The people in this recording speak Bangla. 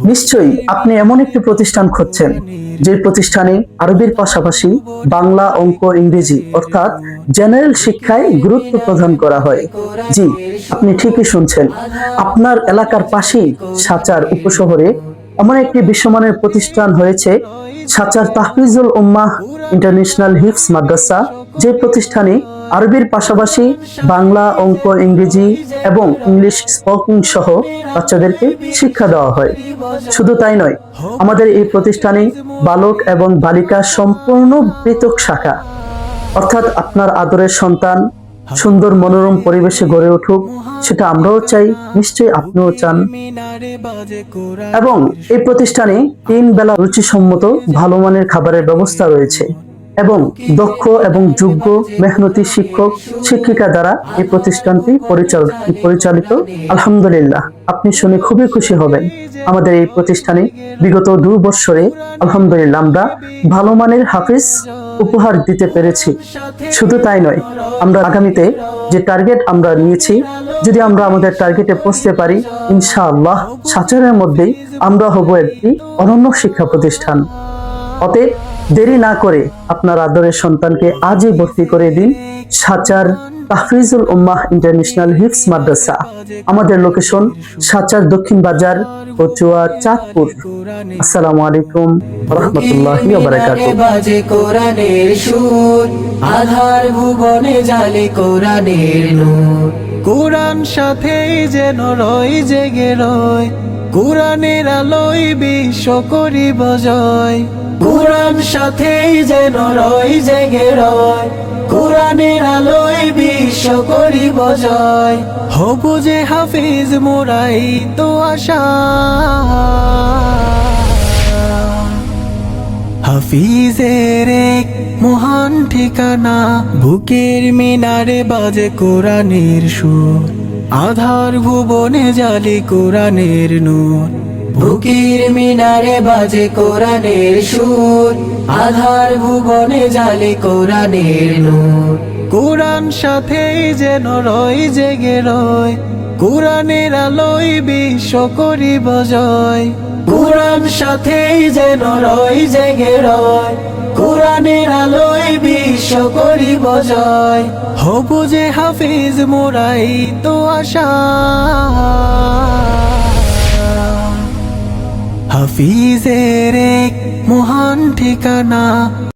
নিশ্চয়ই আপনি এমন একটি প্রতিষ্ঠান খুঁজছেন যে প্রতিষ্ঠানে আরবির পাশাপাশি বাংলা, অঙ্ক, ইংরেজি অর্থাৎ জেনারেল শিক্ষায় গুরুত্ব প্রদান করা হয়। জি, আপনি ঠিকই শুনছেন। আপনার এলাকার পাশেই সাচার উপশহরে এমন একটি বিশ্বমানের প্রতিষ্ঠান হয়েছে, সাচার তাহফিজুল উম্মাহ ইন্টারন্যাশনাল হিফজ মাদ্রাসা, যে প্রতিষ্ঠানে আরবির পাশাপাশি বাংলা, অঙ্ক, ইংরেজি এবং ইংলিশ স্পোকিং সহ বাচ্চাদেরকে শিক্ষা দেওয়া হয়। শুধু তাই নয়, আমাদের এই প্রতিষ্ঠানে বালক এবং বালিকা সম্পূর্ণ পৃথক শাখা, অর্থাৎ আপনার আদরের সন্তান সুন্দর মনোরম পরিবেশে গড়ে উঠুক, সেটা আমরাও চাই, নিশ্চয়ই আপনিও চান। এবং এই প্রতিষ্ঠানে 3 বেলা রুচিসম্মত ভালো মানের খাবারের ব্যবস্থা রয়েছে এবং দক্ষ এবং যোগ্য মেহনতি শিক্ষক শিক্ষিকা দ্বারা এই প্রতিষ্ঠানটি পরিচালিত। আলহামদুলিল্লাহ, আপনি শুনে খুবই খুশি হবেন। আমাদের এই প্রতিষ্ঠানে বিগত 2 বছরে আলহামদুলিল্লাহ আমরা ভালো মানের হাফিজ উপহার দিতে পেরেছি। শুধু তাই নয়, আমরা আগামীতে যে টার্গেট আমরা নিয়েছি, যদি আমরা আমাদের টার্গেটে পৌঁছতে পারি, ইনশাআল্লাহ সাচারের মধ্যেই আমরা হব একটি অনন্য শিক্ষা প্রতিষ্ঠান। অতএব দেরি না করে আপনার আদরের সন্তানকে আজই ভর্তি করে দিন সাচার তাহফিজুল উম্মাহ ইন্টারন্যাশনাল হিফজ মাদ্রাসা। আমাদের লোকেশন সাচার দক্ষিণ বাজার, কচুয়া, চাঁদপুর। আসসালামু আলাইকুম ওয়া রাহমাতুল্লাহি ওয়া বারাকাতুহু। বাজে কোরআনের সুর, আধার ভুবনে জালে কোরআনের নূর। কোরআন সাথেই যেন রয় জেগে রয়, কোরআনের আলোয় বিশ্ব করিব জয়। কোরআন সাথেই যেন রয় জেগে রয়, কোরআনের আলোয় বিশ্ব করিব জয়। হব যে হাফিজ মোরাই তো আশা, হাফিজের এক মহান ঠিকানা। বুকের মিনারে বাজে কোরআনের সুর, আধার ভুবনে জালি কোরআনের নূর। বুকের মিনারে বাজে কোরআনের সুর, আধার ভুবনে জালি কোরআনের নূর। কোরআন সাথেই যেন রয় জেগে রয়, কোরআনের আলোয় বিশ্ব করিব জয়। কোরআন সাথেই যেন রয় জেগে রয়, কোরআনের আলোয় বিশ্ব করিব জয়। হব যে হাফিজ মোরাই তো আশা, হাফিজের এক মহান ঠিকানা।